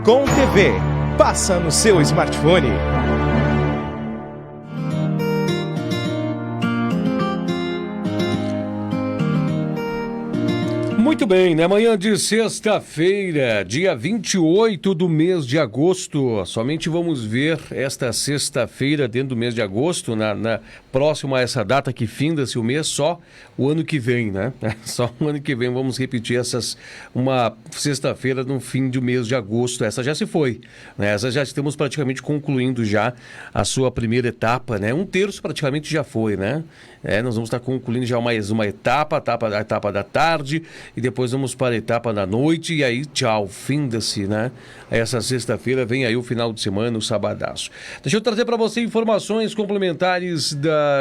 Bitcom TV. Passa no seu smartphone. Muito bem, na manhã de sexta-feira, dia 28 do mês de agosto, somente vamos ver esta sexta-feira dentro do mês de agosto, na próxima a essa data que finda-se o mês, só o ano que vem, né? Só o ano que vem vamos repetir uma sexta-feira no fim do mês de agosto. Essa já se foi, né? Essa já estamos praticamente concluindo já a sua primeira etapa, né? Um terço praticamente já foi, né? Nós vamos estar concluindo já mais uma etapa, a etapa da tarde, e depois vamos para a etapa da noite, e aí tchau, finda-se, né? Essa sexta-feira vem aí o final de semana, o sabadaço. Deixa eu trazer para você informações complementares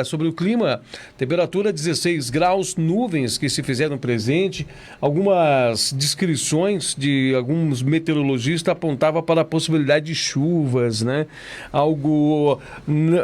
sobre o clima. Temperatura 16 graus, nuvens que se fizeram presente, algumas descrições de alguns meteorologistas apontavam para a possibilidade de chuvas, né? Algo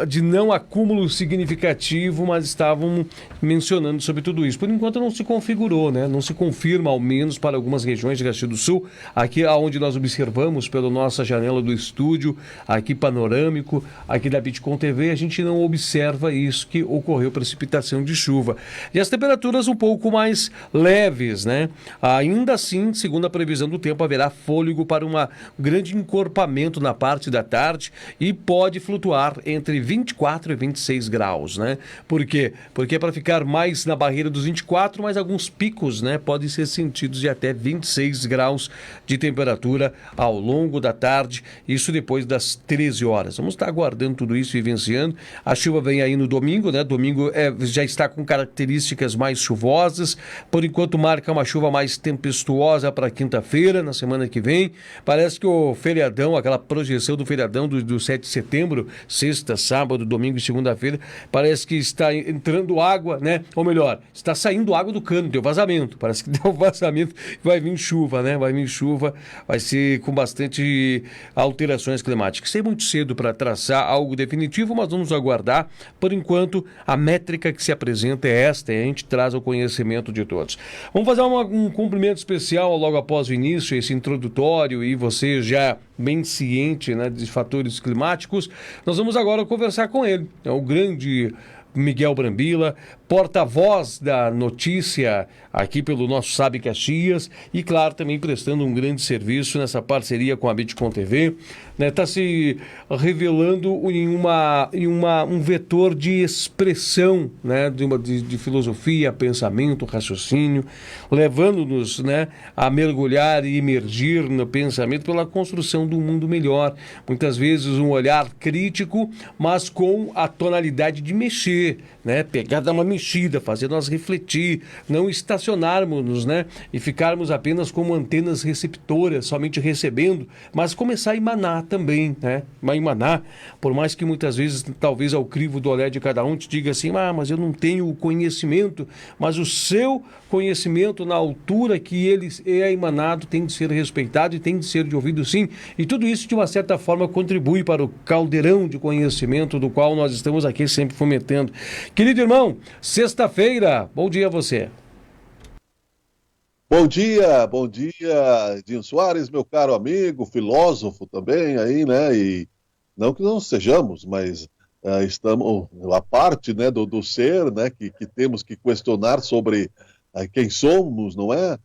de não acúmulo significativo, mas estavam mencionando sobre tudo isso. Por enquanto não se configurou, né? Não se confirma, ao menos para algumas regiões de Caxias do Sul, aqui onde nós observamos pela nossa janela do estúdio, aqui panorâmico, aqui da Bitcom TV, a gente não observa isso, que ocorreu precipitação de chuva. E as temperaturas um pouco mais leves, né? Ainda assim, segundo a previsão do tempo, haverá fôlego para um grande encorpamento na parte da tarde e pode flutuar entre 24 e 26 graus, né? Por quê? Porque é para ficar mais na barreira dos 24, mas alguns picos, né, podem ser sentidos de até 26 graus de temperatura ao longo da tarde, isso depois das 13 horas. Vamos estar aguardando tudo isso e vivenciando. A chuva vem aí no domingo, né? Domingo já está com características mais chuvosas. Por enquanto marca uma chuva mais tempestuosa para quinta-feira, na semana que vem. Parece que o feriadão, aquela projeção do feriadão do 7 de setembro, sexta, sábado, domingo e segunda-feira, parece que está entrando água, né? Ou melhor, está saindo água do cano, deu vazamento. Parece que deu vazamento, vai vir chuva, né? Vai vir chuva, vai ser com bastante alterações climáticas. É muito cedo para traçar algo definitivo, mas vamos aguardar. Por enquanto, a métrica que se apresenta é esta, e a gente traz ao conhecimento de todos. Vamos fazer um cumprimento especial logo após o início, esse introdutório, e você já bem ciente, né, de fatores climáticos. Nós vamos agora conversar com ele. É o grande Miguel Brambila, porta-voz da notícia aqui pelo nosso Sabe Caxias, e claro, também prestando um grande serviço nessa parceria com a Bitcom TV, né? Está se revelando em um vetor de expressão, né? de filosofia, pensamento, raciocínio, levando-nos, né, a mergulhar e imergir no pensamento pela construção de um mundo melhor. Muitas vezes um olhar crítico, mas com a tonalidade de mexer, né? Pegar, dar uma mexida, fazer nós refletir, não estacionarmos, né? E ficarmos apenas como antenas receptoras, somente recebendo, mas começar a emanar também, né? Emanar, por mais que muitas vezes, talvez ao crivo do olhar de cada um, te diga assim, mas eu não tenho o conhecimento, mas o seu conhecimento na altura que ele é emanado tem de ser respeitado e tem de ser de ouvido sim, e tudo isso de uma certa forma contribui para o caldeirão de conhecimento do qual nós estamos aqui sempre fomentando. Querido irmão, sexta-feira, bom dia a você. Bom dia, Dinho Soares, meu caro amigo, filósofo também aí, né, e não que não sejamos, mas estamos, a parte, né, do ser, né, que temos que questionar sobre quem somos, não é?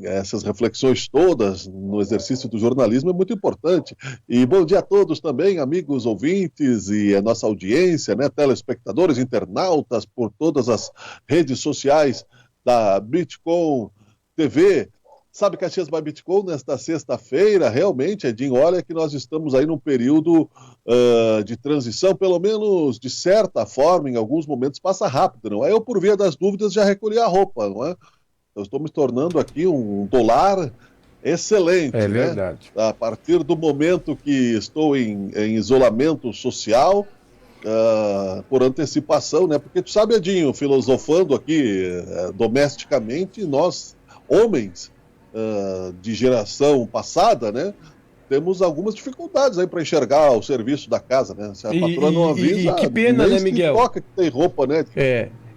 Essas reflexões todas no exercício do jornalismo é muito importante. E bom dia a todos também, amigos ouvintes e a nossa audiência, né, telespectadores, internautas por todas as redes sociais da Bitcom TV. Sabe Caxias by Bitcom nesta sexta-feira, realmente, Edinho, olha que nós estamos aí num período de transição, pelo menos de certa forma, em alguns momentos passa rápido, não é? Eu, por via das dúvidas, já recolhi a roupa, não é? Eu estou me tornando aqui um dólar excelente. É verdade. Né? A partir do momento que estou em isolamento social, por antecipação, né? Porque tu sabe, Edinho, filosofando aqui domesticamente, nós, homens de geração passada, né? Temos algumas dificuldades aí para enxergar o serviço da casa, né? Se a patroa não avisa, e que pena, né, Miguel? Toca que tem roupa, né?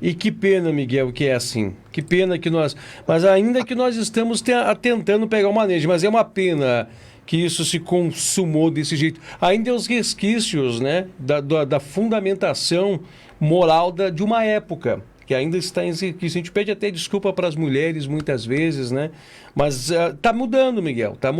E que pena, Miguel, que é assim. Que pena que nós... Mas ainda que nós estamos tentando pegar o manejo, mas é uma pena que isso se consumou desse jeito. Ainda tem os resquícios, né, da fundamentação moral de uma época, que ainda está em exercício. A gente pede até desculpa para as mulheres muitas vezes, né? Mas está mudando, Miguel, está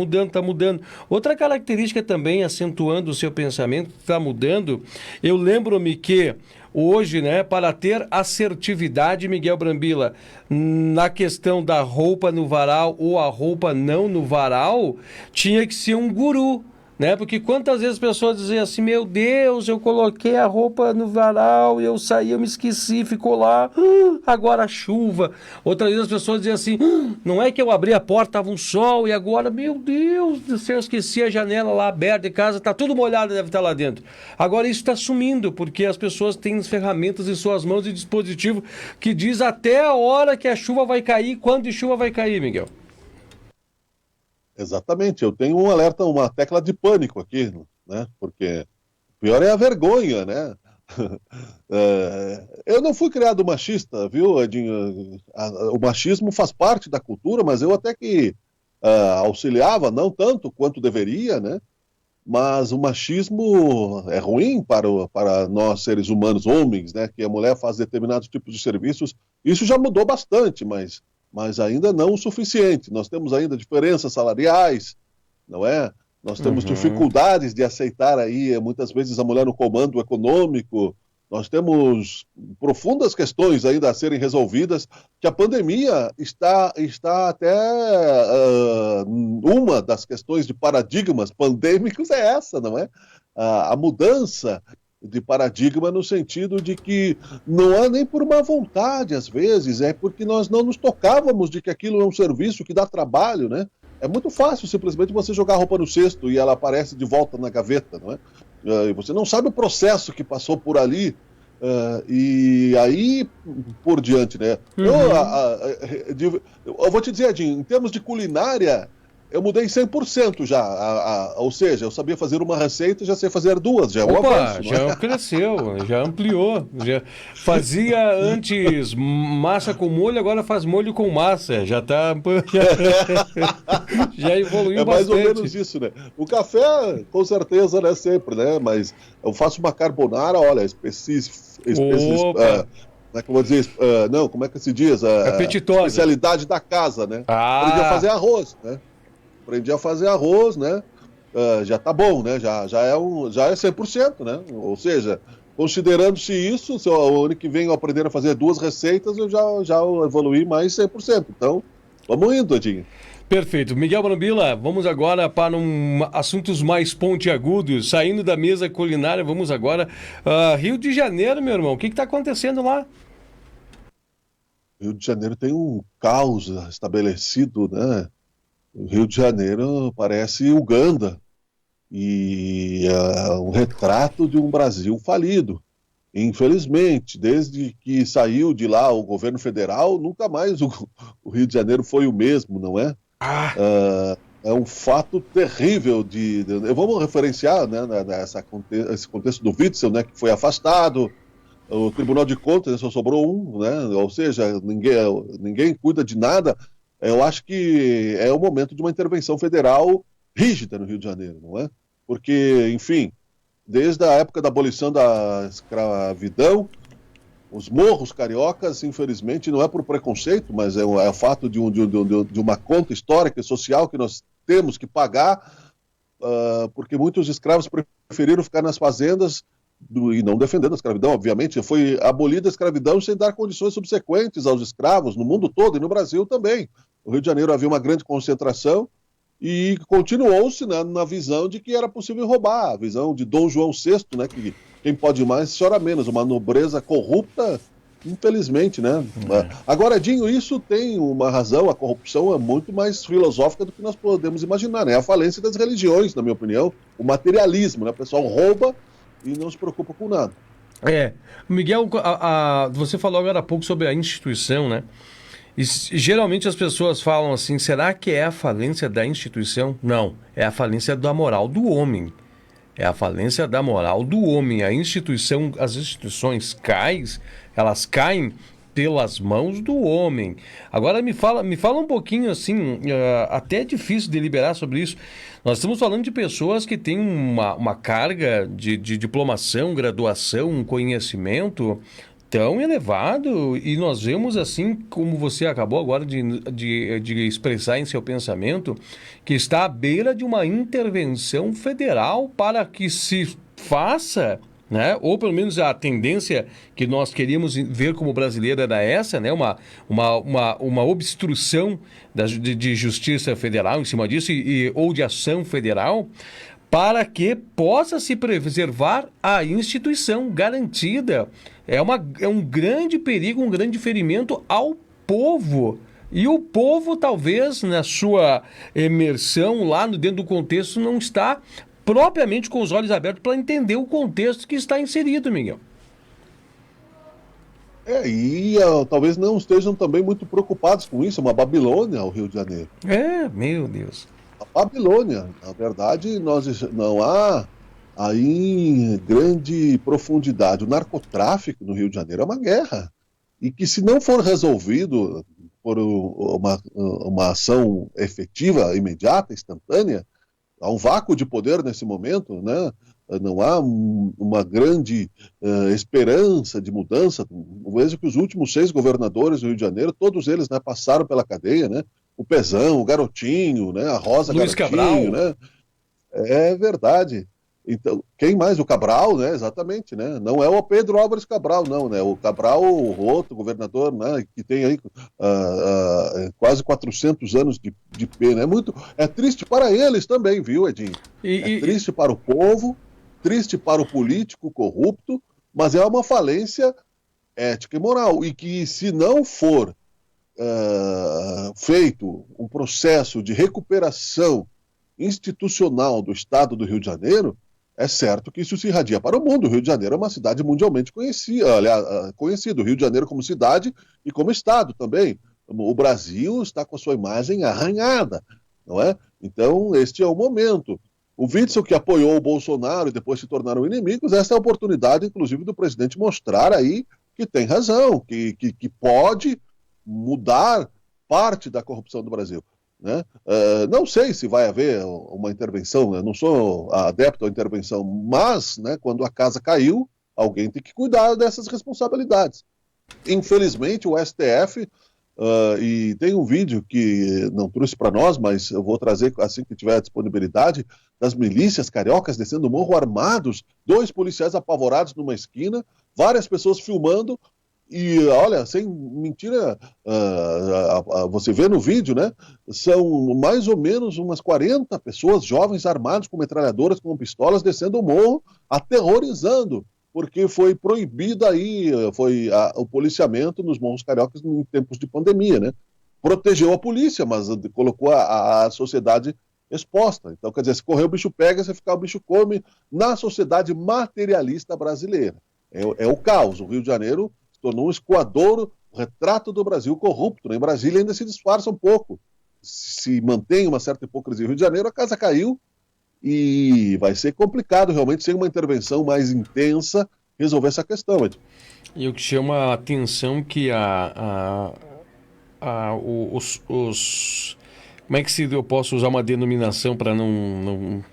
mudando. Outra característica também, acentuando o seu pensamento, está mudando, eu lembro-me que hoje, né, para ter assertividade, Miguel Brambila, na questão da roupa no varal ou a roupa não no varal, tinha que ser um guru, né? Porque quantas vezes as pessoas diziam assim, meu Deus, eu coloquei a roupa no varal, eu saí, eu me esqueci, ficou lá, agora chuva. Outras vezes as pessoas diziam assim, não é que eu abri a porta, estava um sol, e agora, meu Deus do céu, eu esqueci a janela lá aberta de casa, está tudo molhado, deve estar lá dentro. Agora isso está sumindo, porque as pessoas têm as ferramentas em suas mãos e dispositivo que diz até a hora que a chuva vai cair, quando de chuva vai cair, Miguel. Exatamente, eu tenho um alerta, uma tecla de pânico aqui, né? Porque o pior é a vergonha, né? Eu não fui criado machista, viu, Edinho? O machismo faz parte da cultura, mas eu até que auxiliava, não tanto quanto deveria, né? Mas o machismo é ruim para nós seres humanos, homens, né? Que a mulher faz determinados tipos de serviços. Isso já mudou bastante, mas ainda não o suficiente. Nós temos ainda diferenças salariais, não é? Nós temos dificuldades de aceitar aí, muitas vezes, a mulher no comando econômico. Nós temos profundas questões ainda a serem resolvidas, que a pandemia está até... uma das questões de paradigmas pandêmicos é essa, não é? A mudança de paradigma no sentido de que não é nem por má vontade, às vezes, é porque nós não nos tocávamos de que aquilo é um serviço que dá trabalho, né? É muito fácil simplesmente você jogar a roupa no cesto e ela aparece de volta na gaveta, não é? E você não sabe o processo que passou por ali, e aí por diante, né? Eu vou te dizer, Edinho, em termos de culinária, eu mudei 100% já, ou seja, eu sabia fazer uma receita e já sei fazer duas, já é um avanço. Já cresceu, já ampliou, já fazia antes massa com molho, agora faz molho com massa, já evoluiu bastante. É mais ou menos isso, né? O café, com certeza, né, sempre, né, mas eu faço uma carbonara, olha, como eu dizer, não, como é que se diz? Apetitosa. Especialidade da casa, né? Aprendi a fazer arroz, né? Aprendi a fazer arroz, né? Já tá bom, né? Já é 100%, né? Ou seja, considerando-se isso, se o ano que vem eu aprender a fazer duas receitas, eu já evoluí mais 100%. Então, vamos indo, Edinho. Perfeito. Miguel Brambila, vamos agora para assuntos mais pontiagudos. Saindo da mesa culinária, vamos agora Rio de Janeiro, meu irmão. O que está acontecendo lá? Rio de Janeiro tem um caos estabelecido, né? O Rio de Janeiro parece Uganda e é um retrato de um Brasil falido. Infelizmente, desde que saiu de lá o governo federal, nunca mais o Rio de Janeiro foi o mesmo, não é? É um fato terrível vamos referenciar, né, esse contexto do Witzel, né, que foi afastado. O Tribunal de Contas só sobrou um, né? Ou seja, ninguém cuida de nada. Eu acho que é o momento de uma intervenção federal rígida no Rio de Janeiro, não é? Porque, enfim, desde a época da abolição da escravidão, os morros cariocas, infelizmente, não é por preconceito, mas é o fato de uma conta histórica e social que nós temos que pagar, porque muitos escravos preferiram ficar nas fazendas e não defendendo a escravidão, obviamente. Foi abolida a escravidão sem dar condições subsequentes aos escravos, no mundo todo e no Brasil também. No Rio de Janeiro havia uma grande concentração e continuou-se, né, na visão de que era possível roubar, a visão de Dom João VI, né, que quem pode mais chora menos, uma nobreza corrupta, infelizmente, né? Agora, Dinho, isso tem uma razão, a corrupção é muito mais filosófica do que nós podemos imaginar, né? É a falência das religiões, na minha opinião, o materialismo, né? O pessoal rouba e não se preocupa com nada. Miguel, você falou agora há pouco sobre a instituição, né? E geralmente as pessoas falam assim, será que é a falência da instituição? Não, é a falência da moral do homem. É a falência da moral do homem. As instituições caem pelas mãos do homem. Agora me fala um pouquinho assim, até é difícil deliberar sobre isso. Nós estamos falando de pessoas que têm uma carga de diplomação, graduação, um conhecimento tão elevado, e nós vemos, assim como você acabou agora de expressar em seu pensamento, que está à beira de uma intervenção federal para que se faça, né? Ou pelo menos a tendência que nós queríamos ver como brasileiro era essa, né? Uma obstrução de justiça federal em cima disso, ou de ação federal, para que possa se preservar a instituição garantida. É um grande perigo, um grande ferimento ao povo. E o povo, talvez, na sua imersão lá dentro do contexto, não está propriamente com os olhos abertos para entender o contexto que está inserido, Miguel. Talvez não estejam também muito preocupados com isso. É uma Babilônia, o Rio de Janeiro. Meu Deus. A Babilônia, na verdade, não há aí grande profundidade. O narcotráfico no Rio de Janeiro é uma guerra. E que, se não for resolvido por uma ação efetiva, imediata, instantânea, há um vácuo de poder nesse momento, né? Não há uma grande esperança de mudança. Vejo que os últimos 6 governadores do Rio de Janeiro, todos eles, né, passaram pela cadeia, né? O Pezão, o Garotinho, né? A Rosa Luiz Garotinho, Cabral. né? É verdade. Então, quem mais? O Cabral, né? Exatamente, né? Não é o Pedro Álvares Cabral, não, né? O Cabral, o outro governador, né? Que tem aí quase 400 anos de pena. É triste para eles também, viu, Edinho? Triste para o povo, triste para o político corrupto, mas é uma falência ética e moral. E que, se não for feito um processo de recuperação institucional do Estado do Rio de Janeiro, é certo que isso se irradia para o mundo. O Rio de Janeiro é uma cidade mundialmente conhecida, aliás, conhecido. O Rio de Janeiro como cidade e como Estado também. O Brasil está com a sua imagem arranhada, não é? Então, este é o momento. O Witzel, que apoiou o Bolsonaro e depois se tornaram inimigos, essa é a oportunidade, inclusive, do presidente mostrar aí que tem razão, que pode mudar parte da corrupção do Brasil. Né? Não sei se vai haver uma intervenção, eu não sou adepto à intervenção, mas, né, quando a casa caiu, alguém tem que cuidar dessas responsabilidades. Infelizmente, o STF, e tem um vídeo que não trouxe para nós, mas eu vou trazer assim que tiver disponibilidade, das milícias cariocas descendo o morro armados, 2 policiais apavorados numa esquina, várias pessoas filmando. E olha, sem mentira, você vê no vídeo, né? São mais ou menos umas 40 pessoas, jovens armados com metralhadoras, com pistolas, descendo o morro, aterrorizando, porque foi proibido aí, o policiamento nos morros cariocas em tempos de pandemia, né? Protegeu a polícia, mas colocou a sociedade exposta. Então, quer dizer, se correr o bicho pega, se ficar o bicho come, na sociedade materialista brasileira. É o caos. O Rio de Janeiro tornou um escoadouro, o retrato do Brasil corrupto. Né? Em Brasília ainda se disfarça um pouco. Se mantém uma certa hipocrisia. No Rio de Janeiro a casa caiu e vai ser complicado realmente, sem uma intervenção mais intensa, resolver essa questão. E o que chama a atenção que como é que eu posso usar uma denominação para não...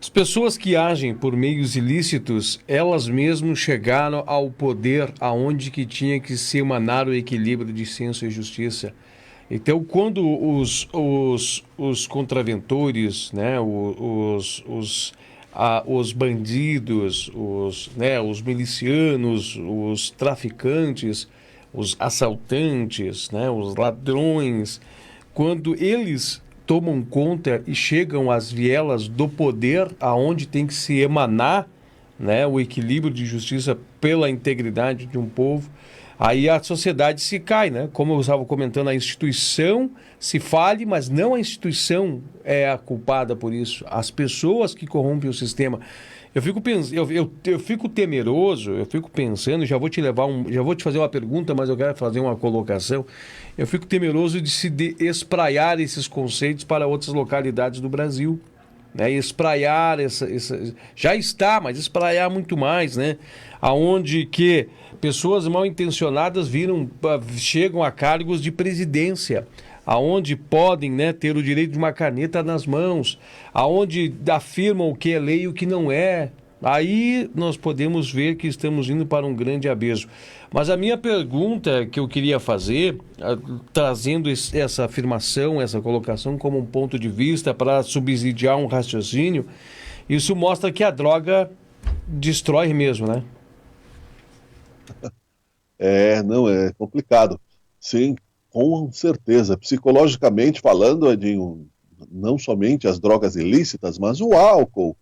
As pessoas que agem por meios ilícitos, elas mesmas chegaram ao poder aonde que tinha que se emanar o equilíbrio de senso e justiça. Então, quando os contraventores, né, os bandidos, os milicianos, os traficantes, os assaltantes, né, os ladrões, quando eles tomam conta e chegam às vielas do poder, aonde tem que se emanar, né, o equilíbrio de justiça pela integridade de um povo, aí a sociedade se cai, né? Como eu estava comentando, a instituição se fale, mas não a instituição é a culpada por isso. As pessoas que corrompem o sistema. Eu fico temeroso, eu fico pensando, já vou te fazer uma pergunta, mas eu quero fazer uma colocação. Eu fico temeroso de espraiar esses conceitos para outras localidades do Brasil. né? Espraiar já está, mas espraiar muito mais, né? Aonde que pessoas mal intencionadas chegam a cargos de presidência, aonde podem, né, ter o direito de uma caneta nas mãos, aonde afirmam o que é lei e o que não é. Aí nós podemos ver que estamos indo para um grande abismo. Mas a minha pergunta que eu queria fazer, trazendo essa afirmação, essa colocação como um ponto de vista para subsidiar um raciocínio, isso mostra que a droga destrói mesmo, né? Não, é complicado. Sim, com certeza. Psicologicamente falando, Edinho, não somente as drogas ilícitas, mas o álcool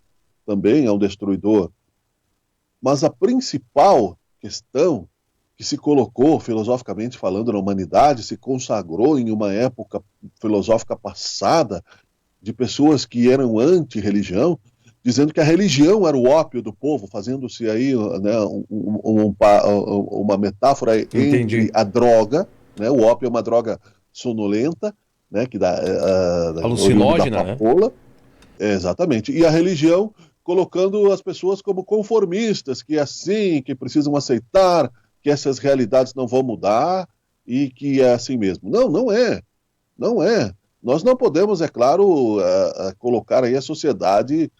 também é um destruidor. Mas a principal questão que se colocou, filosoficamente falando, na humanidade, se consagrou em uma época filosófica passada, de pessoas que eram anti-religião, dizendo que a religião era o ópio do povo, fazendo-se aí, né, uma metáfora entre a droga, né, o ópio é uma droga sonolenta, né, que dá alucinógena, da papoula, né? Exatamente, e a religião colocando as pessoas como conformistas, que é assim, que precisam aceitar que essas realidades não vão mudar e que é assim mesmo. Não, não é. Não é. Nós não podemos, é claro, colocar aí a sociedade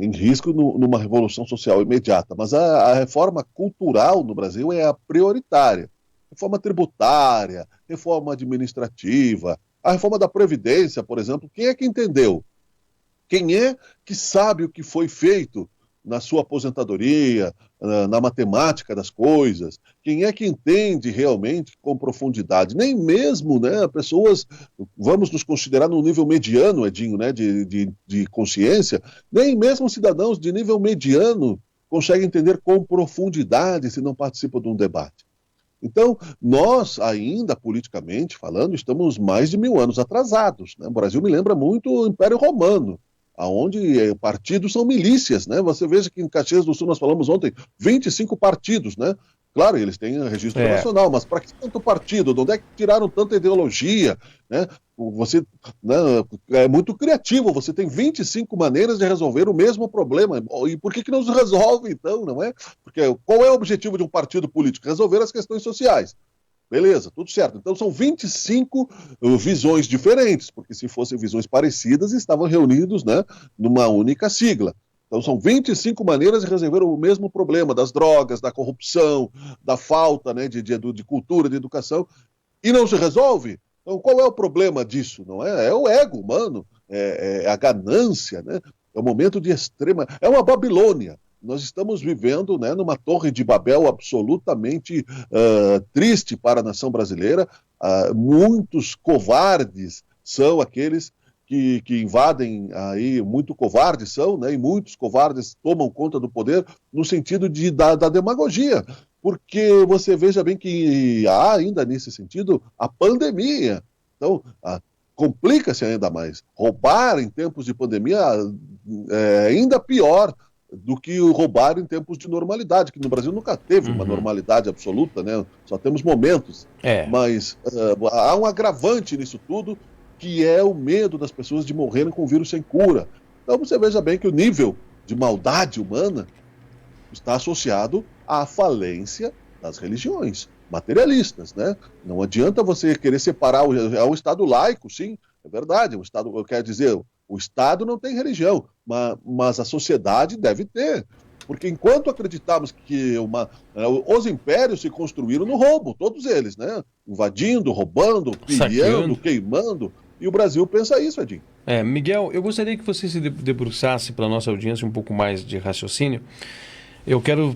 em risco numa revolução social imediata, mas a reforma cultural no Brasil é a prioritária. Reforma tributária, reforma administrativa, a reforma da Previdência, por exemplo, quem é que entendeu? Quem é que sabe o que foi feito na sua aposentadoria, na matemática das coisas? Quem é que entende realmente com profundidade? Nem mesmo, né, pessoas, vamos nos considerar no nível mediano, Edinho, né, de consciência, nem mesmo cidadãos de nível mediano conseguem entender com profundidade se não participam de um debate. Então, nós ainda, politicamente falando, estamos mais de 1000 anos atrasados, né? O Brasil me lembra muito o Império Romano, onde partidos são milícias, né? Você veja que em Caxias do Sul nós falamos ontem, 25 partidos, né? Claro, eles têm registro nacional, mas para que tanto partido? De onde é que tiraram tanta ideologia? Né? Você, né, é muito criativo, você tem 25 maneiras de resolver o mesmo problema. E por que não se resolve, então, não é? Porque qual é o objetivo de um partido político? Resolver as questões sociais. Beleza, tudo certo. Então são 25 visões diferentes, porque se fossem visões parecidas, estavam reunidos, né, numa única sigla. Então são 25 maneiras de resolver o mesmo problema, das drogas, da corrupção, da falta, né, de cultura, de educação, e não se resolve. Então qual é o problema disso? Não é? É o ego humano, é a ganância, né? É um momento de extrema... É uma Babilônia. Nós estamos vivendo, né, numa torre de Babel absolutamente triste para a nação brasileira. Muitos covardes são aqueles que invadem aí, muito covardes são, né, e muitos covardes tomam conta do poder no sentido da demagogia. Porque você veja bem que há ainda nesse sentido a pandemia. Então, complica-se ainda mais. Roubar em tempos de pandemia é ainda pior do que roubar em tempos de normalidade, que no Brasil nunca teve uma normalidade absoluta, né? Só temos momentos. Mas há um agravante nisso tudo, que é o medo das pessoas de morrerem com o vírus sem cura. Então você veja bem que o nível de maldade humana está associado à falência das religiões materialistas, né? Não adianta você querer separar o Estado laico, sim, é verdade, o Estado, eu quero dizer, o Estado não tem religião, mas a sociedade deve ter. Porque enquanto acreditamos que os impérios se construíram no roubo, todos eles, né? Invadindo, roubando, pilhando, queimando. E o Brasil pensa isso, Edinho. Miguel, eu gostaria que você se debruçasse para a nossa audiência um pouco mais de raciocínio. Eu quero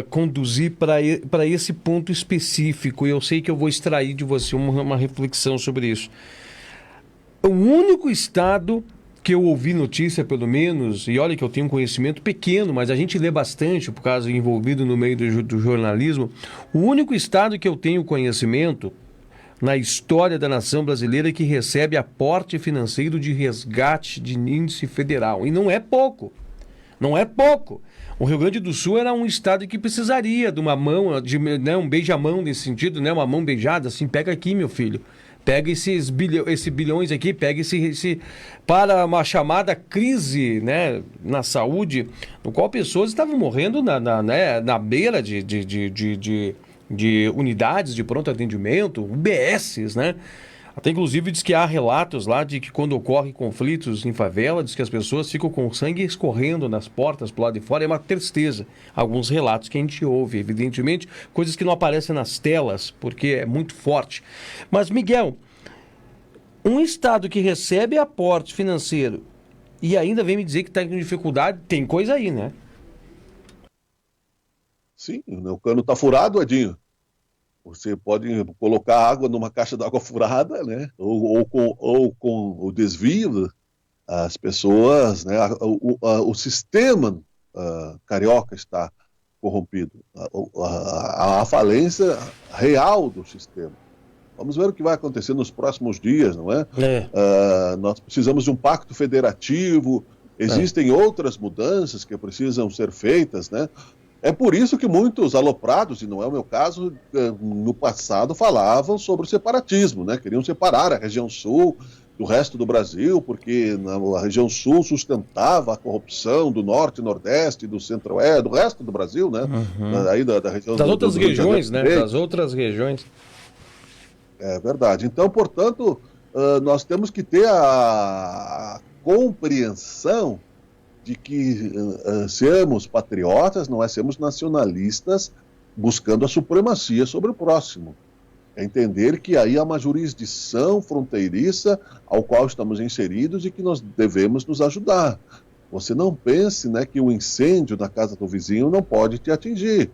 conduzir para esse ponto específico, e eu sei que eu vou extrair de você uma reflexão sobre isso. O único estado que eu ouvi notícia, pelo menos, e olha que eu tenho um conhecimento pequeno, mas a gente lê bastante, por causa envolvido no meio do jornalismo, o único estado que eu tenho conhecimento na história da nação brasileira que recebe aporte financeiro de resgate de índice federal. E não é pouco. Não é pouco. O Rio Grande do Sul era um estado que precisaria de uma mão, um beijamão nesse sentido, né? Uma mão beijada, assim, pega aqui, meu filho. Pega esse bilhões aqui, pega para uma chamada crise, né, na saúde, no qual pessoas estavam morrendo na beira de unidades de pronto atendimento, UBSs, né? Até inclusive diz que há relatos lá de que quando ocorrem conflitos em favela, diz que as pessoas ficam com sangue escorrendo nas portas pro lado de fora. É uma tristeza. Alguns relatos que a gente ouve, evidentemente, coisas que não aparecem nas telas, porque é muito forte. Mas, Miguel, um Estado que recebe aporte financeiro e ainda vem me dizer que está com dificuldade, tem coisa aí, né? Sim, o cano está furado, Edinho. Você pode colocar água numa caixa d'água furada, né? Ou com o desvio, as pessoas, né? O sistema carioca está corrompido. A falência real do sistema. Vamos ver o que vai acontecer nos próximos dias, não é? Nós precisamos de um pacto federativo, existem outras mudanças que precisam ser feitas, né? É por isso que muitos aloprados, e não é o meu caso, no passado falavam sobre o separatismo, né? Queriam separar a região sul do resto do Brasil, porque a região sul sustentava a corrupção do norte, nordeste, do centro-oeste, do resto do Brasil, né? Aí da região das outras do regiões, né? Das outras regiões. É verdade. Então, portanto, nós temos que ter a compreensão de que sermos patriotas não é sermos nacionalistas buscando a supremacia sobre o próximo. É entender que aí há uma jurisdição fronteiriça ao qual estamos inseridos e que nós devemos nos ajudar. Você não pense, né, que o incêndio na casa do vizinho não pode te atingir.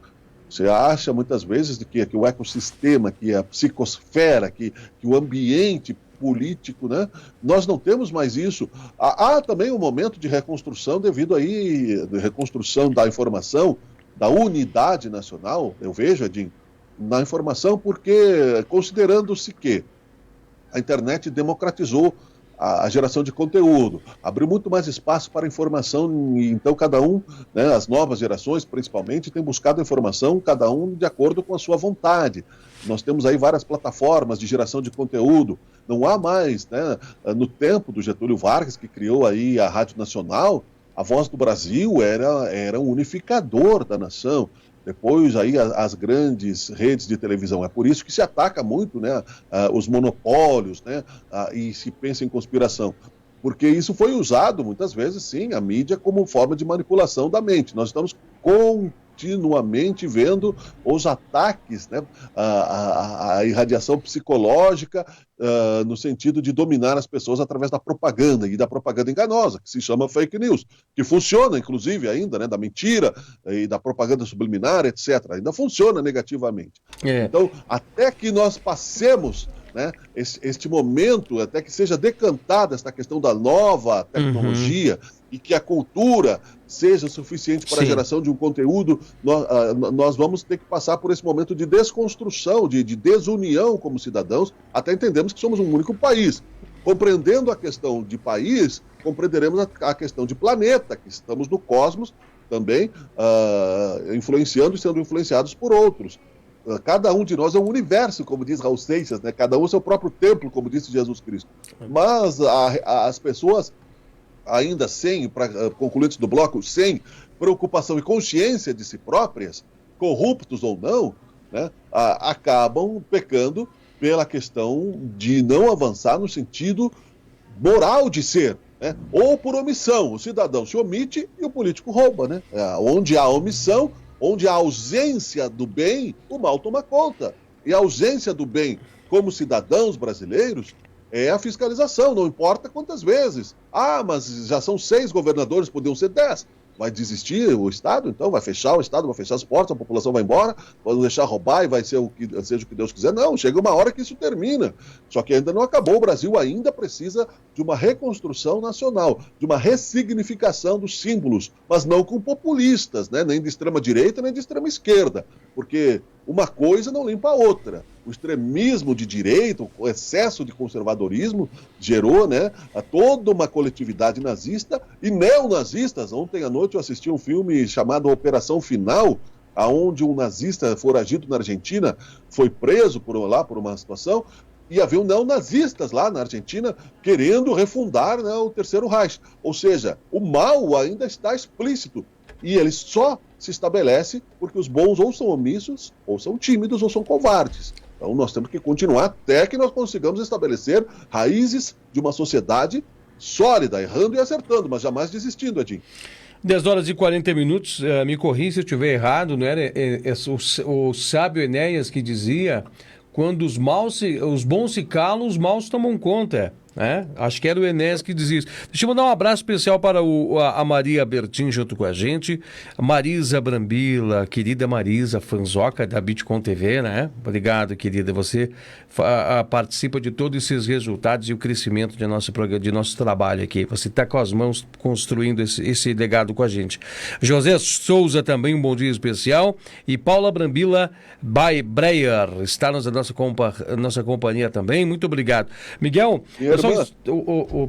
Você acha muitas vezes que o ecossistema, que a psicosfera, que o ambiente político, né? Nós não temos mais isso. Há também um momento de reconstrução devido aí, de reconstrução da informação, da unidade nacional, eu vejo, Edinho, na informação, porque considerando-se que a internet democratizou a geração de conteúdo, abriu muito mais espaço para informação, e então cada um, né, as novas gerações principalmente, tem buscado informação, cada um de acordo com a sua vontade. Nós temos aí várias plataformas de geração de conteúdo, não há mais, né, no tempo do Getúlio Vargas, que criou aí a Rádio Nacional, a Voz do Brasil era um unificador da nação. Depois aí as grandes redes de televisão. É por isso que se ataca muito, né, os monopólios, né, e se pensa em conspiração. Porque isso foi usado muitas vezes, sim, a mídia como forma de manipulação da mente. Nós estamos continuamente vendo os ataques, né, a irradiação psicológica no sentido de dominar as pessoas através da propaganda, e da propaganda enganosa, que se chama fake news, que funciona, inclusive, ainda, né, da mentira e da propaganda subliminar, etc. Ainda funciona negativamente. Então, até que nós passemos, né, este momento, até que seja decantada esta questão da nova tecnologia, e que a cultura seja suficiente para a geração de um conteúdo, nós vamos ter que passar por esse momento de desconstrução, de desunião como cidadãos, até entendermos que somos um único país. Compreendendo a questão de país, compreenderemos a questão de planeta, que estamos no cosmos também, influenciando e sendo influenciados por outros. Cada um de nós é um universo, como diz Raul Seixas, né? Cada um é seu próprio templo, como disse Jesus Cristo. Mas as pessoas, ainda sem, concluintes do bloco, sem preocupação e consciência de si próprias, corruptos ou não, né, acabam pecando pela questão de não avançar no sentido moral de ser, né, ou por omissão. O cidadão se omite e o político rouba, né? Onde há omissão, onde há ausência do bem, o mal toma conta. E a ausência do bem como cidadãos brasileiros é a fiscalização, não importa quantas vezes. Mas já são 6 governadores, podiam ser 10. Vai desistir o Estado, então? Vai fechar o Estado, vai fechar as portas, a população vai embora, vai deixar roubar e vai ser seja o que Deus quiser? Não, chega uma hora que isso termina. Só que ainda não acabou. O Brasil ainda precisa de uma reconstrução nacional, de uma ressignificação dos símbolos, mas não com populistas, né? Nem de extrema direita, nem de extrema esquerda, porque uma coisa não limpa a outra. O extremismo de direita, o excesso de conservadorismo gerou, né, toda uma coletividade nazista e neonazistas. Ontem à noite eu assisti um filme chamado Operação Final, onde um nazista foragido na Argentina foi preso por uma situação, e haviam neonazistas lá na Argentina querendo refundar, né, o Terceiro Reich. Ou seja, o mal ainda está explícito e ele só se estabelece porque os bons ou são omissos, ou são tímidos, ou são covardes. Então nós temos que continuar até que nós consigamos estabelecer raízes de uma sociedade sólida, errando e acertando, mas jamais desistindo, Edinho. 10 horas e 40 minutos, me corri se eu estiver errado, não era o sábio Enéas que dizia: quando os bons se calam, os maus tomam conta. Acho que era o Enéas que dizia isso. Deixa eu mandar um abraço especial para a Maria Bertin junto com a gente, a Marisa Brambila, querida Marisa, fanzoca da Bitcom TV, né? Obrigado, querida. Você participa de todos esses resultados e o crescimento de nosso trabalho aqui. Você está com as mãos construindo esse legado com a gente. José Souza também, um bom dia especial. E Paula Brambila Breyer está na nossa companhia também. Muito obrigado. Miguel,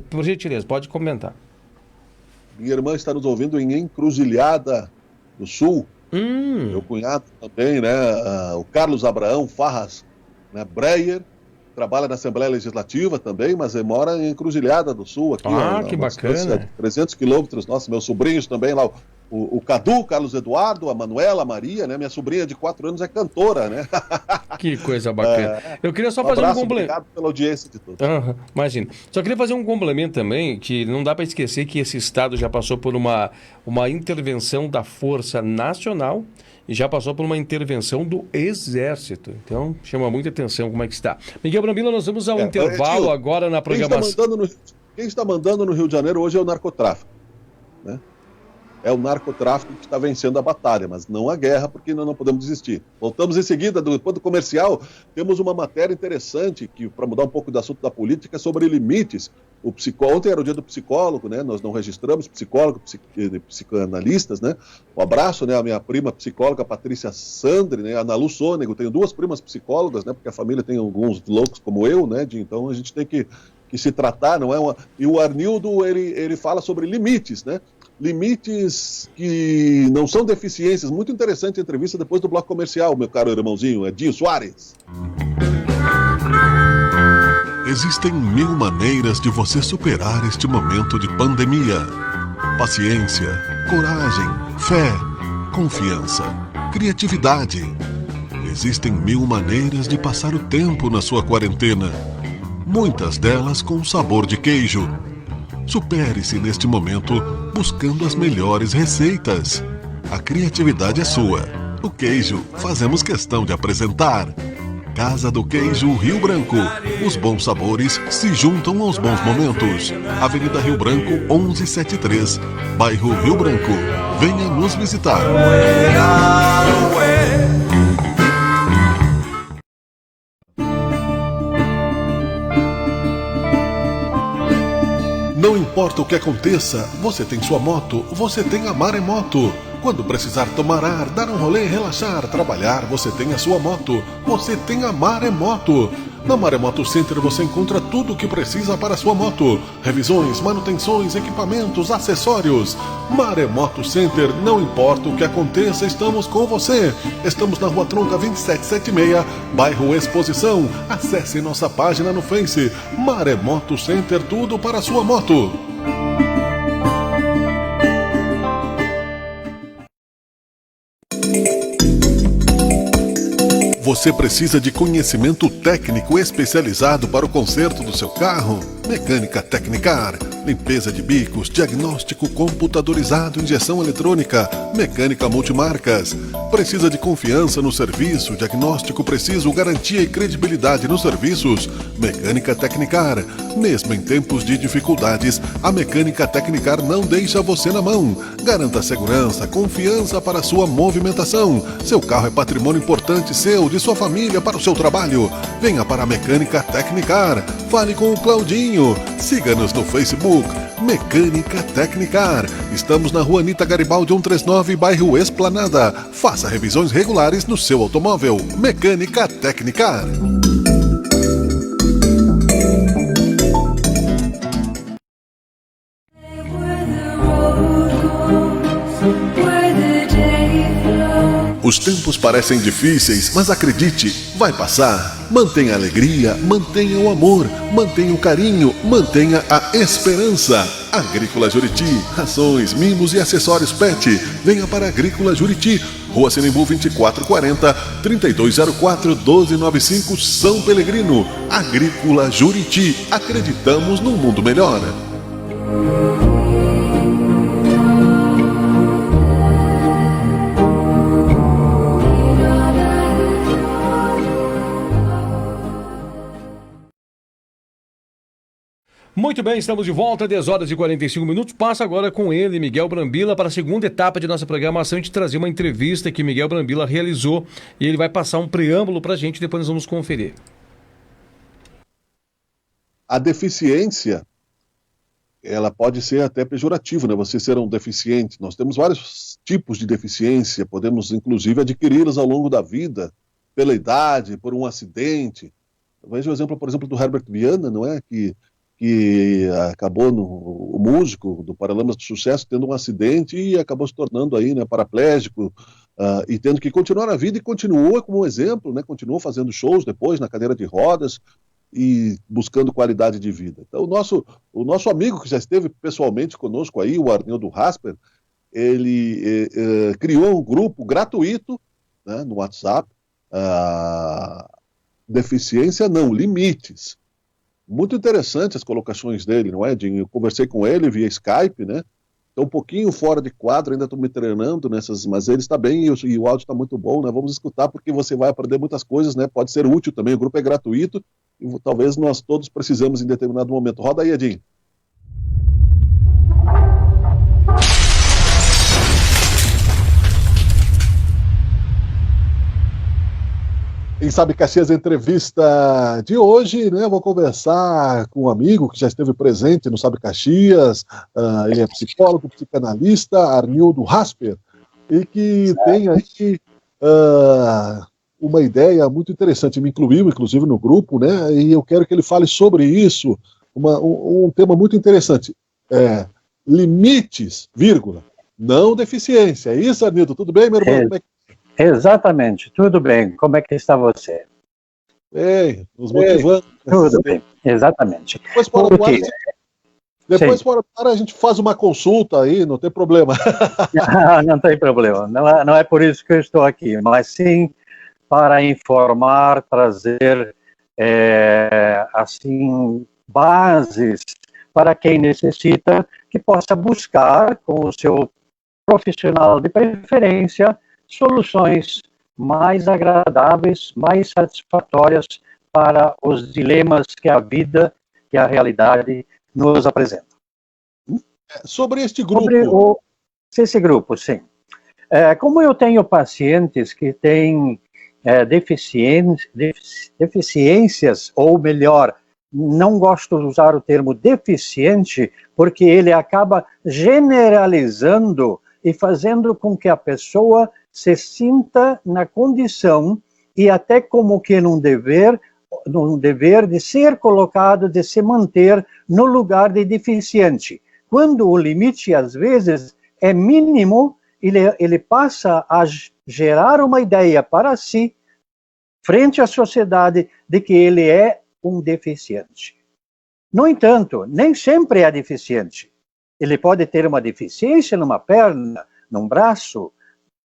por gentileza, pode comentar. Minha irmã está nos ouvindo em Encruzilhada do Sul. Meu cunhado também, né? O Carlos Abraão Farras, né? Breyer, trabalha na Assembleia Legislativa também, mas mora em Encruzilhada do Sul. Aqui, que bacana. 300 quilômetros, meus sobrinhos também lá. O Cadu, o Carlos Eduardo, a Manuela, a Maria, né? Minha sobrinha de 4 anos é cantora, né? Que coisa bacana. Eu queria só fazer um complemento. Obrigado pela audiência de todos. Imagina. Só queria fazer um complemento também, que não dá para esquecer que esse estado já passou por uma intervenção da Força Nacional e já passou por uma intervenção do Exército. Então, chama muita atenção como é que está. Miguel Brambila, nós vamos ao intervalo agora na programação. Quem está mandando no Rio de Janeiro hoje é o narcotráfico, né? É o narcotráfico que está vencendo a batalha, mas não a guerra, porque nós não podemos desistir. Voltamos em seguida, depois do comercial, temos uma matéria interessante, que para mudar um pouco do assunto da política, sobre limites. Ontem era o dia do psicólogo, né? Nós não registramos psicólogo, psicanalistas, né? Um abraço, né? A minha prima psicóloga, Patrícia Sandri, né? A Ana Lu Sônego. Tenho 2 primas psicólogas, né? Porque a família tem alguns loucos como eu, né? Então a gente tem que se tratar, não é uma... E o Arnildo, ele fala sobre limites, né? Limites que não são deficiências. Muito interessante a entrevista depois do bloco comercial, meu caro irmãozinho, Edinho Soares. Existem 1000 maneiras de você superar este momento de pandemia. Paciência, coragem, fé, confiança, criatividade. Existem 1000 maneiras de passar o tempo na sua quarentena. Muitas delas com sabor de queijo. Supere-se neste momento buscando as melhores receitas. A criatividade é sua. O queijo fazemos questão de apresentar. Casa do Queijo Rio Branco. Os bons sabores se juntam aos bons momentos. Avenida Rio Branco 1173, bairro Rio Branco. Venha nos visitar. Não importa o que aconteça, você tem sua moto, você tem a Maremoto. Quando precisar tomar ar, dar um rolê, relaxar, trabalhar, você tem a sua moto, você tem a Maremoto. Na Maremoto Center você encontra tudo o que precisa para a sua moto. Revisões, manutenções, equipamentos, acessórios. Maremoto Center, não importa o que aconteça, estamos com você. Estamos na Rua Tronca 2776, bairro Exposição. Acesse nossa página no Face. Maremoto Center, tudo para a sua moto. Você precisa de conhecimento técnico especializado para o conserto do seu carro? Mecânica Tecnicar, limpeza de bicos, diagnóstico computadorizado, injeção eletrônica, mecânica multimarcas. Precisa de confiança no serviço, diagnóstico preciso, garantia e credibilidade nos serviços? Mecânica Tecnicar. Mesmo em tempos de dificuldades, a Mecânica Tecnicar não deixa você na mão. Garanta segurança, confiança para a sua movimentação. Seu carro é patrimônio importante seu, de sua família, para o seu trabalho. Venha para a Mecânica Tecnicar. Fale com o Claudinho. Siga-nos no Facebook, Mecânica Tecnicar. Estamos na Rua Anita Garibaldi 139, bairro Esplanada. Faça revisões regulares no seu automóvel. Mecânica Tecnicar. Os tempos parecem difíceis, mas acredite, vai passar. Mantenha a alegria, mantenha o amor, mantenha o carinho, mantenha a esperança. Agrícola Juriti, rações, mimos e acessórios pet. Venha para a Agrícola Juriti, Rua Sinimbu 2440, 3204-1295, São Pelegrino. Agrícola Juriti, acreditamos num mundo melhor. Muito bem, estamos de volta, 10 horas e 45 minutos. Passa agora com ele, Miguel Brambila, para a segunda etapa de nossa programação, de trazer uma entrevista que Miguel Brambila realizou e ele vai passar um preâmbulo para a gente, depois nós vamos conferir. A deficiência, ela pode ser até pejorativa, né? Você ser um deficiente. Nós temos vários tipos de deficiência, podemos inclusive adquiri-las ao longo da vida, pela idade, por um acidente. Veja o exemplo, por exemplo, do Herbert Viana, não é? Que acabou o músico do Paralamas do Sucesso tendo um acidente e acabou se tornando aí, né, paraplégico, e tendo que continuar na vida, e continuou como um exemplo, né, continuou fazendo shows depois na cadeira de rodas e buscando qualidade de vida. Então o nosso amigo que já esteve pessoalmente conosco aí, o Arnildo Rasper, ele criou um grupo gratuito, né, no WhatsApp, Deficiência Não, Limites. Muito interessante as colocações dele, não é, Edinho? Eu conversei com ele via Skype, né? Estou um pouquinho fora de quadro, ainda estou me treinando nessas, mas ele está bem e o áudio está muito bom, né? Vamos escutar porque você vai aprender muitas coisas, né? Pode ser útil também, o grupo é gratuito e talvez nós todos precisamos em determinado momento. Roda aí, Edinho. Quem sabe Caxias, a entrevista de hoje, né? Eu vou conversar com um amigo que já esteve presente no Sabe Caxias, ele é psicólogo, psicanalista, Arnildo Rasper, e que tem aí uma ideia muito interessante, me incluiu inclusive no grupo, né? E eu quero que ele fale sobre isso, um tema muito interessante, limites, vírgula, não deficiência. É isso, Arnildo? Tudo bem, meu irmão? Como é que... Exatamente, tudo bem. Como é que está você? Bem, nos motivando. Tudo bem, exatamente. Depois fora do ar a gente faz uma consulta aí, não tem problema. Não tem problema, não é por isso que eu estou aqui, mas sim para informar, trazer assim, bases para quem necessita, que possa buscar com o seu profissional de preferência soluções mais agradáveis, mais satisfatórias para os dilemas que a vida, que a realidade nos apresenta. Sobre este grupo. Esse grupo, sim. Como eu tenho pacientes que têm deficiências, ou melhor, não gosto de usar o termo deficiente, porque ele acaba generalizando e fazendo com que a pessoa se sinta na condição e até como que num dever de ser colocado, de se manter no lugar de deficiente. Quando o limite, às vezes, é mínimo, ele passa a gerar uma ideia para si, frente à sociedade, de que ele é um deficiente. No entanto, nem sempre é deficiente. Ele pode ter uma deficiência numa perna, num braço,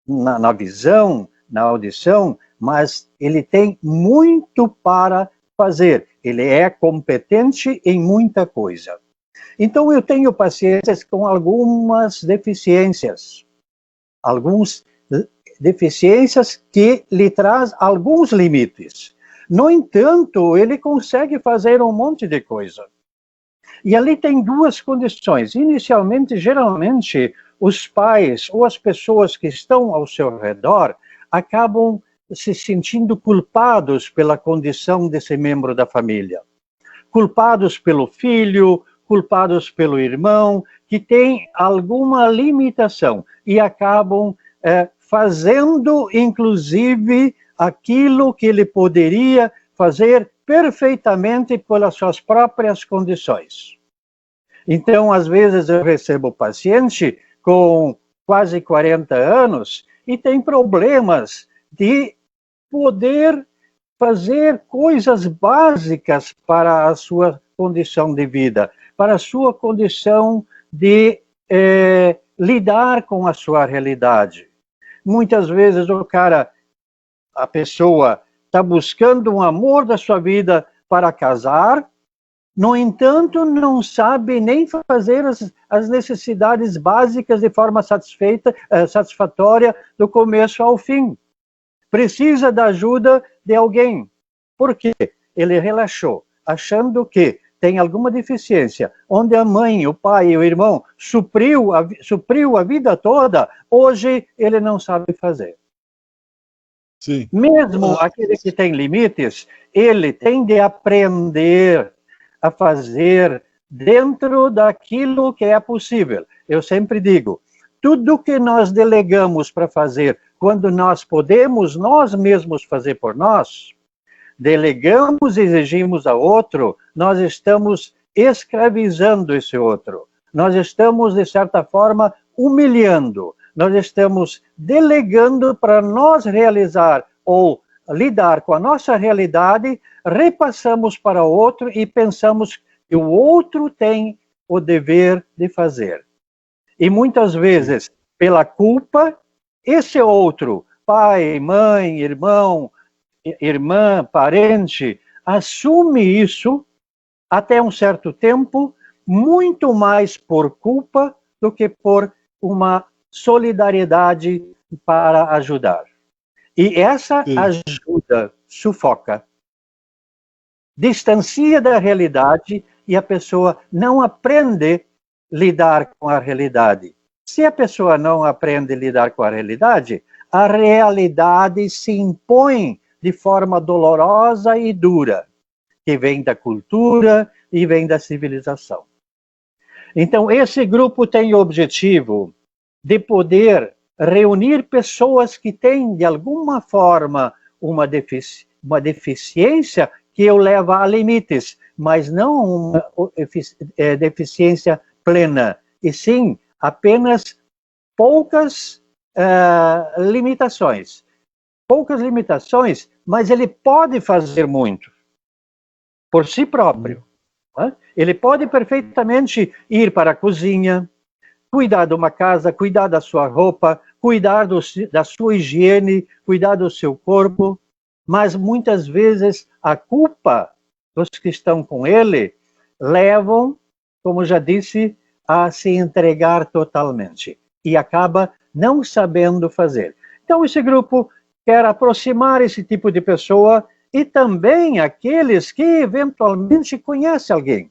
na visão, na audição, mas ele tem muito para fazer. Ele é competente em muita coisa. Então, eu tenho pacientes com algumas deficiências. Algumas deficiências que lhe traz alguns limites. No entanto, ele consegue fazer um monte de coisa. E ali tem duas condições. Inicialmente, geralmente, os pais ou as pessoas que estão ao seu redor acabam se sentindo culpados pela condição desse membro da família. Culpados pelo filho, culpados pelo irmão, que tem alguma limitação e acabam fazendo, inclusive, aquilo que ele poderia fazer perfeitamente pelas suas próprias condições. Então, às vezes, eu recebo paciente com quase 40 anos e tem problemas de poder fazer coisas básicas para a sua condição de vida, para a sua condição de lidar com a sua realidade. Muitas vezes a pessoa está buscando um amor da sua vida para casar, no entanto, não sabe nem fazer as necessidades básicas de forma satisfatória do começo ao fim. Precisa da ajuda de alguém. Por quê? Ele relaxou, achando que tem alguma deficiência, onde a mãe, o pai e o irmão supriu a vida toda, hoje ele não sabe fazer. Sim. Mesmo aquele que tem limites, ele tem de aprender a fazer dentro daquilo que é possível. Eu sempre digo, tudo que nós delegamos para fazer, quando nós podemos nós mesmos fazer por nós, delegamos e exigimos a outro, nós estamos escravizando esse outro. Nós estamos, de certa forma, humilhando. Nós estamos delegando para nós realizar ou lidar com a nossa realidade, repassamos para o outro e pensamos que o outro tem o dever de fazer. E muitas vezes, pela culpa, esse outro, pai, mãe, irmão, irmã, parente, assume isso até um certo tempo, muito mais por culpa do que por uma solidariedade para ajudar. E essa ajuda sufoca, distancia da realidade e a pessoa não aprende a lidar com a realidade. Se a pessoa não aprende a lidar com a realidade se impõe de forma dolorosa e dura, que vem da cultura e vem da civilização. Então, esse grupo tem o objetivo de poder reunir pessoas que têm, de alguma forma, uma deficiência que o leva a limites, mas não uma deficiência plena, e sim apenas poucas limitações. Poucas limitações, mas ele pode fazer muito por si próprio. Ele pode perfeitamente ir para a cozinha, cuidar de uma casa, cuidar da sua roupa, cuidar da sua higiene, cuidar do seu corpo, mas muitas vezes a culpa dos que estão com ele levam, como já disse, a se entregar totalmente e acaba não sabendo fazer. Então esse grupo quer aproximar esse tipo de pessoa e também aqueles que eventualmente conhecem alguém.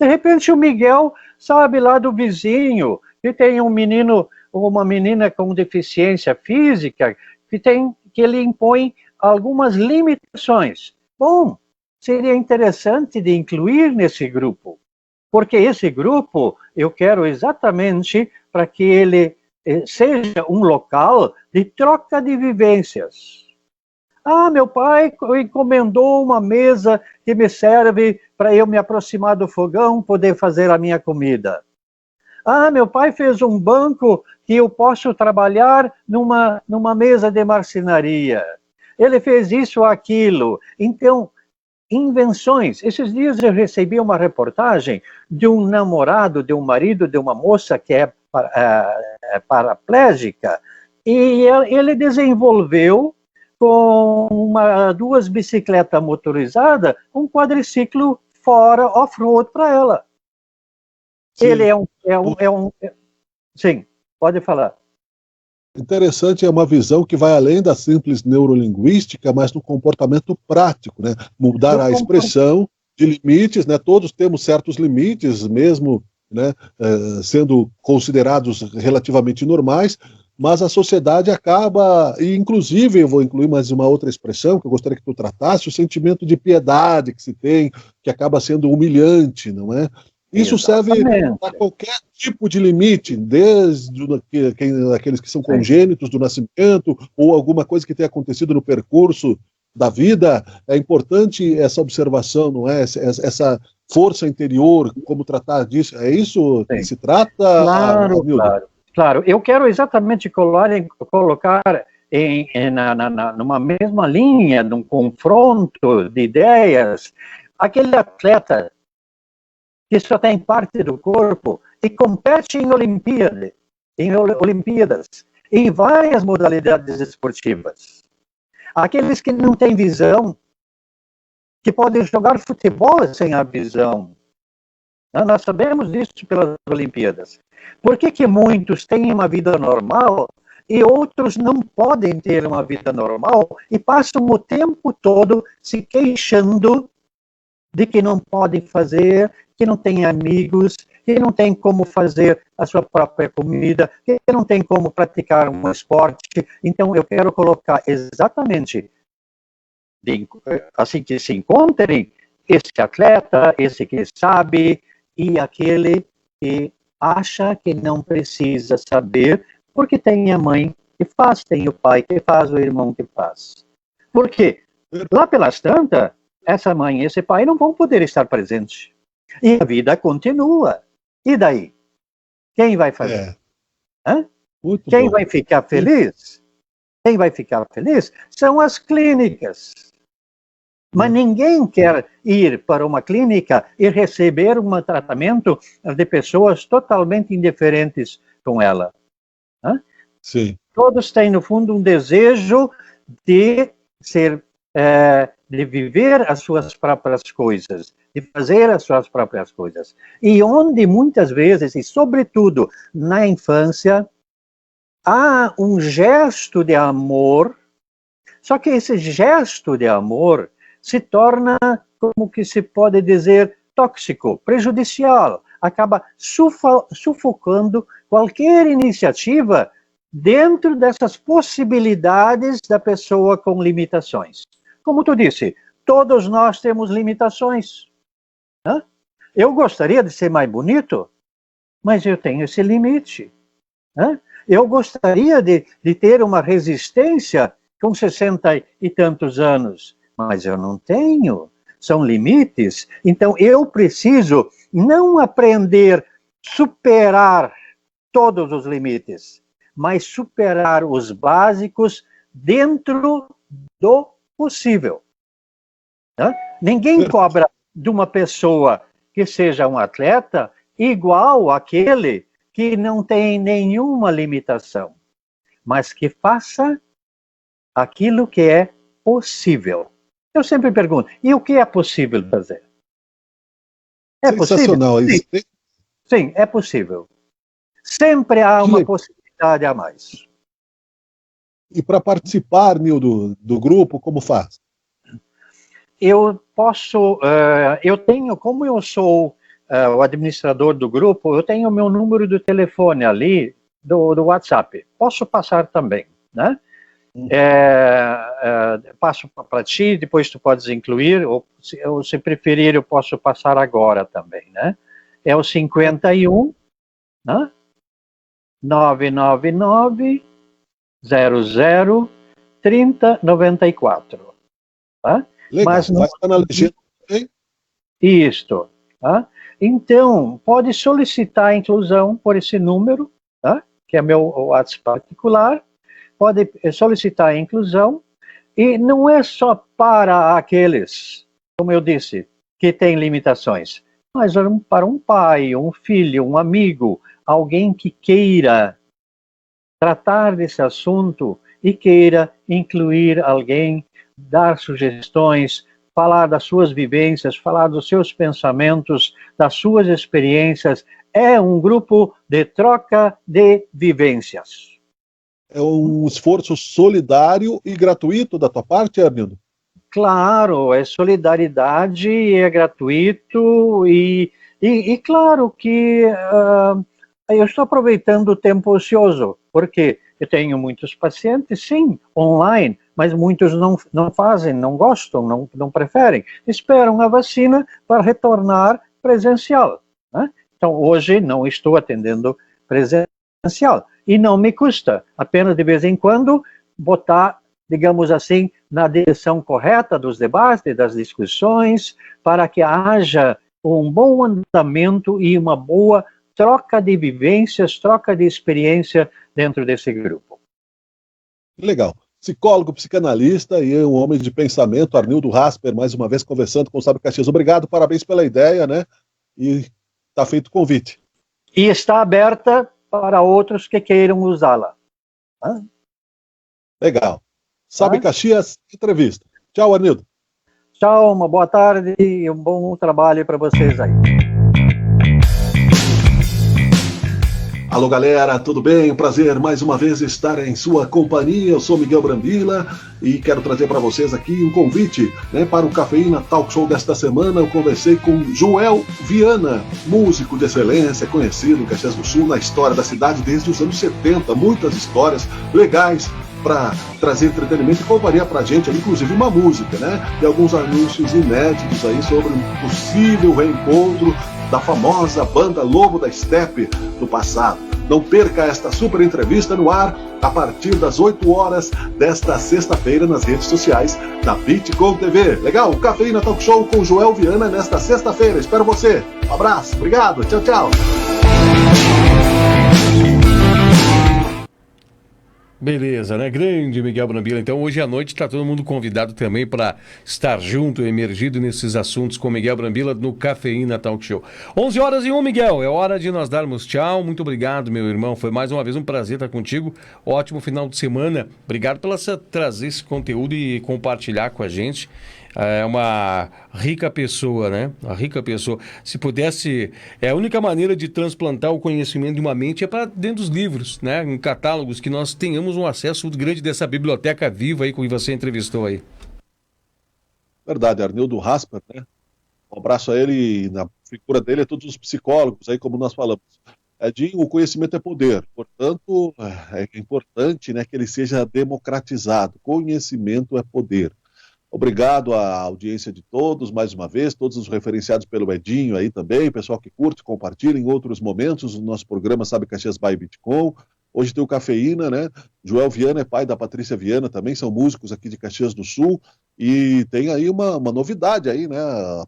De repente o Miguel sabe lá do vizinho que tem um menino ou uma menina com deficiência física que ele impõe algumas limitações. Bom, seria interessante de incluir nesse grupo, porque esse grupo eu quero exatamente para que ele seja um local de troca de vivências. Meu pai encomendou uma mesa que me serve para eu me aproximar do fogão, poder fazer a minha comida. Meu pai fez um banco que eu posso trabalhar numa mesa de marcenaria. Ele fez isso ou aquilo. Então, invenções. Esses dias eu recebi uma reportagem de um namorado, de um marido, de uma moça que é paraplégica, e ele desenvolveu com duas bicicletas motorizadas, um quadriciclo fora, off-road para ela. Sim. Ele Sim, pode falar. Interessante, é uma visão que vai além da simples neurolinguística, mas no comportamento prático, né? Mudar a expressão de limites, né? Todos temos certos limites, mesmo, né, sendo considerados relativamente normais, mas a sociedade acaba, e inclusive eu vou incluir mais uma outra expressão que eu gostaria que tu tratasse, o sentimento de piedade que se tem, que acaba sendo humilhante, não é? Isso serve para qualquer tipo de limite, desde aqueles que são congênitos do nascimento, ou alguma coisa que tenha acontecido no percurso da vida. É importante essa observação, não é? Essa força interior, como tratar disso. É isso que se trata? Claro, claro. Claro, eu quero exatamente colocar numa mesma linha, num confronto de ideias, aquele atleta que só tem parte do corpo e compete em Olimpíadas, em várias modalidades esportivas. Aqueles que não têm visão, que podem jogar futebol sem a visão. Nós sabemos disso pelas Olimpíadas. Por que muitos têm uma vida normal e outros não podem ter uma vida normal e passam o tempo todo se queixando de que não podem fazer, que não têm amigos, que não tem como fazer a sua própria comida, que não tem como praticar um esporte? Então, eu quero colocar exatamente assim que se encontrem esse atleta, esse que sabe, e aquele que acha que não precisa saber, porque tem a mãe que faz, tem o pai que faz, o irmão que faz. Por quê? Lá pelas tantas, essa mãe e esse pai não vão poder estar presentes. E a vida continua. E daí? Quem vai fazer? Quem vai ficar feliz? Quem vai ficar feliz são as clínicas. Mas ninguém quer ir para uma clínica e receber um tratamento de pessoas totalmente indiferentes com ela. Sim. Todos têm, no fundo, um desejo de de viver as suas próprias coisas, de fazer as suas próprias coisas. E onde muitas vezes, e sobretudo na infância, há um gesto de amor, só que esse gesto de amor se torna, como que se pode dizer, tóxico, prejudicial, acaba sufocando qualquer iniciativa dentro dessas possibilidades da pessoa com limitações. Como tu disse, todos nós temos limitações. Eu gostaria de ser mais bonito, mas eu tenho esse limite. Eu gostaria de ter uma resistência com 60 e tantos anos, mas eu não tenho. São limites. Então, eu preciso não aprender a superar todos os limites, mas superar os básicos dentro do possível. Ninguém cobra de uma pessoa que seja um atleta igual àquele que não tem nenhuma limitação, mas que faça aquilo que é possível. Eu sempre pergunto, e o que é possível fazer? É Sensacional possível? isso. Sim, é possível. Sempre há uma possibilidade a mais. E para participar, Nil, do grupo, como faz? Eu posso, como eu sou o administrador do grupo, eu tenho o meu número de telefone ali do WhatsApp. Posso passar também, né? Passo para ti, depois tu podes incluir, ou se preferir eu posso passar agora também, né? É o 51, né? 999 00 3094. Tá? Legal, mas não... vai estar na legenda também. Isto. Tá? Então, pode solicitar a inclusão por esse número, tá? Que é meu WhatsApp particular, pode solicitar a inclusão, e não é só para aqueles, como eu disse, que têm limitações, mas para um pai, um filho, um amigo, alguém que queira tratar desse assunto e queira incluir alguém, dar sugestões, falar das suas vivências, falar dos seus pensamentos, das suas experiências. É um grupo de troca de vivências. É um esforço solidário e gratuito da tua parte, Arnildo? Claro, é solidariedade, é gratuito e claro que eu estou aproveitando o tempo ocioso, porque eu tenho muitos pacientes, sim, online, mas muitos não fazem, não gostam, não preferem. Esperam a vacina para retornar presencial. Né? Então, hoje não estou atendendo presencial. E não me custa, apenas de vez em quando, botar, digamos assim, na direção correta dos debates, das discussões, para que haja um bom andamento e uma boa troca de vivências, troca de experiência dentro desse grupo. Legal. Psicólogo, psicanalista e um homem de pensamento, Arnildo Rasper, mais uma vez conversando com o Sábio Caxias. Obrigado, parabéns pela ideia, né? E está feito o convite. E está aberta para outros que queiram usá-la. Legal. Sábio Caxias, entrevista. Tchau, Arnildo. Tchau, uma boa tarde e um bom trabalho para vocês aí. Alô, galera, tudo bem? Um prazer mais uma vez estar em sua companhia. Eu sou Miguel Brambila e quero trazer para vocês aqui um convite, né, para o Cafeína Talk Show desta semana. Eu conversei com Joel Viana, músico de excelência, conhecido em Caxias do Sul, na história da cidade desde os anos 70. Muitas histórias legais para trazer entretenimento e companhia pra gente, inclusive uma música, né? E alguns anúncios inéditos aí sobre um possível reencontro da famosa banda Lobo da Steppe do passado. Não perca esta super entrevista no ar a partir das 8 horas desta sexta-feira nas redes sociais da Bitcom TV. Legal? O Cafeína Talk Show com Joel Viana nesta sexta-feira. Espero você. Um abraço. Obrigado. Tchau, tchau. Beleza, né? Grande Miguel Brambila. Então, hoje à noite está todo mundo convidado também para estar junto, emergido nesses assuntos com Miguel Brambila no Cafeína Talk Show. 11h01, Miguel. É hora de nós darmos tchau. Muito obrigado, meu irmão. Foi mais uma vez um prazer estar contigo. Ótimo final de semana. Obrigado pela trazer esse conteúdo e compartilhar com a gente. É uma rica pessoa, né? Uma rica pessoa. Se pudesse... a única maneira de transplantar o conhecimento de uma mente é para dentro dos livros, né? Em catálogos, que nós tenhamos um acesso grande dessa biblioteca viva aí que você entrevistou aí. Verdade, Arnildo Rasper, né? Um abraço a ele e na figura dele a todos os psicólogos aí, como nós falamos. Edinho, o conhecimento é poder, portanto, é importante, né, que ele seja democratizado. Conhecimento é poder. Obrigado à audiência de todos, mais uma vez, todos os referenciados pelo Edinho aí também, pessoal que curte, compartilha em outros momentos o nosso programa Sabe Caxias by Bitcom. Hoje tem o Cafeína, né? Joel Viana é pai da Patrícia Viana, também são músicos aqui de Caxias do Sul, e tem aí uma novidade aí, né?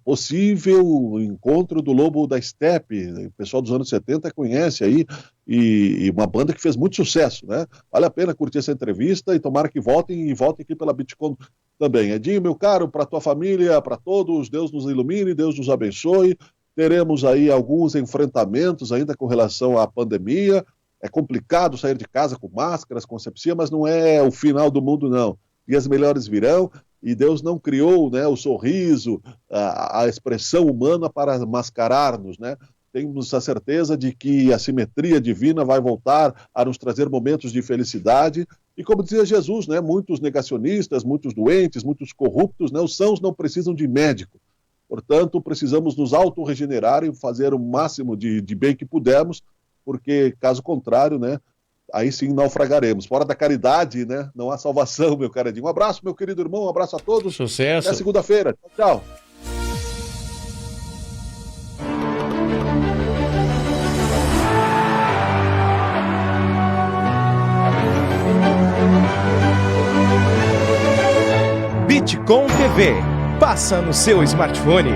Possível encontro do Lobo da Steppe, o pessoal dos anos 70 conhece aí, e uma banda que fez muito sucesso, né? Vale a pena curtir essa entrevista e tomara que voltem aqui pela Bitcom também. Edinho, meu caro, para tua família, para todos, Deus nos ilumine, Deus nos abençoe. Teremos aí alguns enfrentamentos ainda com relação à pandemia. É complicado sair de casa com máscaras, com asepsia, mas não é o final do mundo, não. Dias melhores virão e Deus não criou, né, o sorriso, a expressão humana para mascarar-nos, né? Temos a certeza de que a simetria divina vai voltar a nos trazer momentos de felicidade. E como dizia Jesus, né, muitos negacionistas, muitos doentes, muitos corruptos, né, os sãos não precisam de médico. Portanto, precisamos nos autorregenerar e fazer o máximo de bem que pudermos, porque, caso contrário, né, aí sim naufragaremos. Fora da caridade, né, não há salvação, meu caradinho. Um abraço, meu querido irmão, um abraço a todos. Sucesso. Até segunda-feira. Tchau, tchau. Bitcom TV. Passa no seu smartphone.